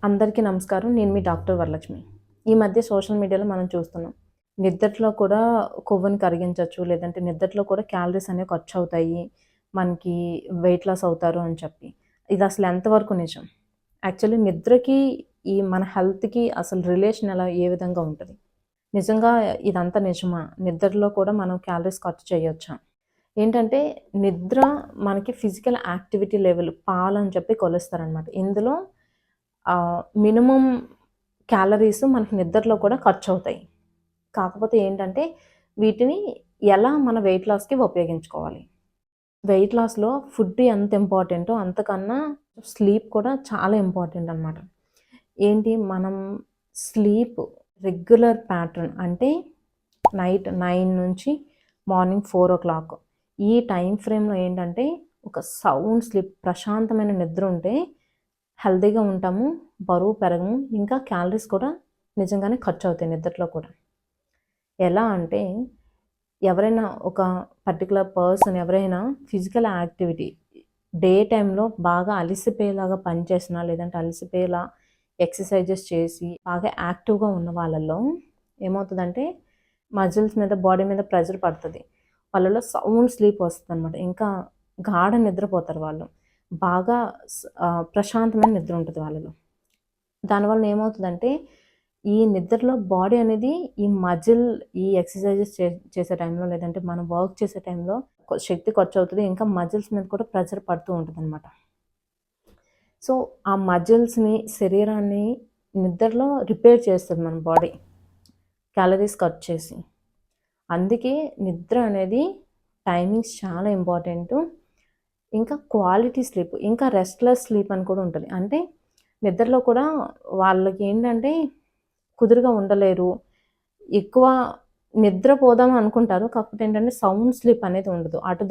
అందరికీ నమస్కారం. నేను మీ డాక్టర్ వరలక్ష్మి. ఈ మధ్య సోషల్ మీడియాలో మనం చూస్తున్నాం. నిద్దట్లో కూడా కొవ్వుని కరిగించొచ్చు. లేదంటే నిద్దట్లో కూడా క్యాలరీస్ అనేవి ఖర్చవుతాయి. మనకి వెయిట్ లాస్ అవుతారు అని చెప్పి. ఇది అసలు ఎంతవరకు నిజం? యాక్చువల్లీ నిద్రకి మన హెల్త్‌కి అసలు రిలేషన్ ఏ విధంగా ఉంటది? నిజంగా ఇదంతా నిజమా? నిద్రలో కూడా మనం క్యాలరీస్ ఖర్చు చేయొచ్చా? ఏంటంటే నిద్ర మనకి ఫిజికల్ యాక్టివిటీ లెవెల్ పాలని చెప్పి కొలుస్తారనమాట. ఇందులో మినిమమ్ క్యాలరీస్ మనకి నిద్రలో కూడా ఖర్చవుతాయి. కాకపోతే ఏంటంటే వీటిని ఎలా మన వెయిట్ లాస్‌కి ఉపయోగించుకోవాలి. వెయిట్ లాస్‌లో ఫుడ్ ఎంత ఇంపార్టెంటో అంతకన్నా స్లీప్ కూడా చాలా ఇంపార్టెంట్ అనమాట. ఏంటి మనం స్లీప్ రెగ్యులర్ ప్యాటర్న్ అంటే నైట్ 9 నుంచి మార్నింగ్ 4:00 ఈ టైమ్ ఫ్రేమ్‌లో ఏంటంటే ఒక సౌండ్ స్లీప్ ప్రశాంతమైన నిద్ర ఉంటే హెల్తీగా ఉంటాము, బరువు పెరగము, ఇంకా క్యాలరీస్ కూడా నిజంగానే ఖర్చవుతాయి నిద్రలో కూడా. ఎలా అంటే ఎవరైనా ఒక పర్టిక్యులర్ పర్సన్ ఎవరైనా ఫిజికల్ యాక్టివిటీ డే టైంలో బాగా అలిసిపోయేలాగా పనిచేసినా, లేదంటే అలసిపోయేలా ఎక్సర్సైజెస్ చేసి బాగా యాక్టివ్‌గా ఉన్న వాళ్ళలో ఏమవుతదంటే మజిల్స్ మీద, బాడీ మీద ప్రెషర్ పడతది. వాళ్ళలో సౌండ్ స్లీప్ వస్తదనమాట. ఇంకా గాఢ నిద్రపోతారు వాళ్ళు. బాగా ప్రశాంతమైన నిద్ర ఉంటది వాళ్ళలో. దానివలన ఏమవుతదంటే, ఈ నిద్రలో బాడీ అనేది ఈ ఎక్సర్‌సైజెస్ చేసే టైంలో, లేదంటే మనం వర్క్ చేసే టైంలో శక్తి ఖర్చవుతది. ఇంకా మజిల్స్ మీద కూడా ప్రెషర్ పడుతూ ఉంటదనమాట. సో, ఆ మజిల్స్‌ని, శరీరాన్ని నిద్రలో రిపేర్ చేస్తది మన బాడీ. క్యాలరీస్ కట్ చేసి. అందుకే నిద్ర అనేది టైమింగ్స్ చాలా ఇంపార్టెంటు. ఇంకా క్వాలిటీ స్లీప్, ఇంకా రెస్ట్‌లెస్ స్లీప్ అని కూడా ఉంటది. అంటే నిద్రలో కూడా వాళ్ళకేంటంటే కుదురుగా ఉండలేరు. ఎక్కువ నిద్రపోదాం అనుకుంటారు. కాకపోతే ఏంటంటే సౌండ్ స్లీప్ అనేది ఉండదు. అటు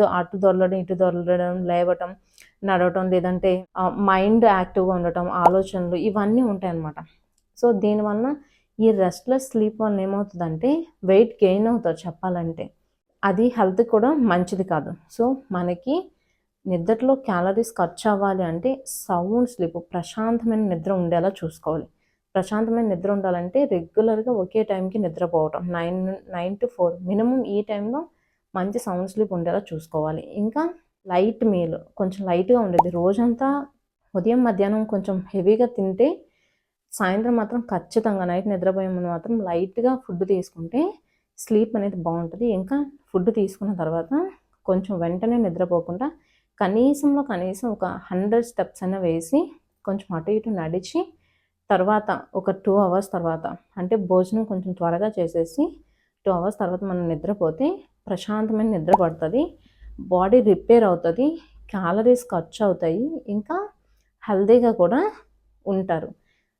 దొర్లడం, ఇటు దొర్లడం, లేవటం, నడవటం, లేదంటే మైండ్ యాక్టివ్‌గా ఉండటం, ఆలోచనలు ఇవన్నీ ఉంటాయన్నమాట. సో, దీనివలన ఈ రెస్ట్‌లెస్ స్లీప్ వలన ఏమవుతదంటే వెయిట్ గెయిన్ అవుతారు చెప్పాలంటే. అది హెల్త్‌కి కూడా మంచిది కాదు. సో, మనకి నిద్రలో క్యాలరీస్ ఖర్చవ్వాలి అంటే సౌండ్ స్లీప్, ప్రశాంతమైన నిద్ర ఉండేలా చూసుకోవాలి. ప్రశాంతమైన నిద్ర ఉండాలంటే రెగ్యులర్‌గా ఒకే టైంకి నిద్రపోవటం. 9-4 మినిమమ్ ఈ టైంలో మంచి సౌండ్ స్లీప్ ఉండేలా చూసుకోవాలి. ఇంకా లైట్ మీల్ కొంచెం లైట్‌గా ఉండేది. రోజంతా ఉదయం, మధ్యాహ్నం కొంచెం హెవీగా తింటే సాయంత్రం మాత్రం ఖచ్చితంగా నైట్ నిద్రపోయే ముందు మాత్రం లైట్‌గా ఫుడ్ తీసుకుంటే స్లీప్ అనేది బావుంటది. ఇంకా ఫుడ్ తీసుకున్న తర్వాత కొంచెం వెంటనే నిద్రపోకుండా కనీసం ఒక 100 స్టెప్స్ అన్నా వేసి కొంచెం అటు ఇటు నడిచి తర్వాత ఒక 2 అవర్స్ తర్వాత అంటే భోజనం కొంచెం త్వరగా చేసేసి 2 అవర్స్ తర్వాత మనం నిద్రపోతే ప్రశాంతమైన నిద్ర పడతది. బాడీ రిపేర్ అవుతది. క్యాలరీస్ ఖర్చవుతాయి. ఇంకా హెల్తీగా కూడా ఉంటారు.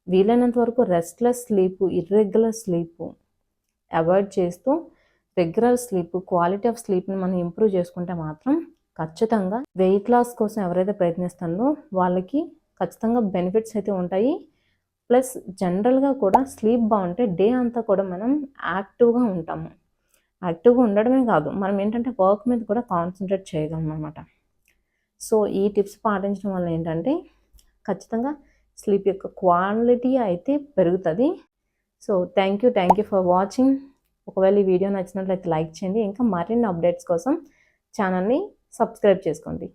వీలైనంత వరకు restless sleep, irregular sleep avoid చేస్తూ రెగ్యులర్ స్లీప్, క్వాలిటీ ఆఫ్ స్లీప్‌ని మనం ఇంప్రూవ్ చేసుకుంటే మాత్రం ఖచ్చితంగా వెయిట్ లాస్ కోసం ఎవరైతే ప్రయత్నిస్తున్నారో వాళ్ళకి ఖచ్చితంగా బెనిఫిట్స్ అయితే ఉంటాయి. ప్లస్ జనరల్‌గా కూడా స్లీప్ బావుంటే డే అంతా కూడా మనం యాక్టివ్‌గా ఉంటాము. యాక్టివ్‌గా ఉండడమే కాదు, మనం ఏంటంటే వర్క్ మీద కూడా కాన్సంట్రేట్ చేయగలమనమాట. సో, ఈ టిప్స్ పాటించడం వల్ల ఏంటంటే ఖచ్చితంగా స్లీప్ యొక్క క్వాలిటీ అయితే పెరుగుతది. So, thank you for watching. ఒకవేళ ఈ వీడియో నచ్చినట్లయితే లైక్ చేయండి. ఇంకా మరిన్ని అప్డేట్స్ కోసం ఛానల్‌ని సబ్స్క్రైబ్ చేసుకోండి.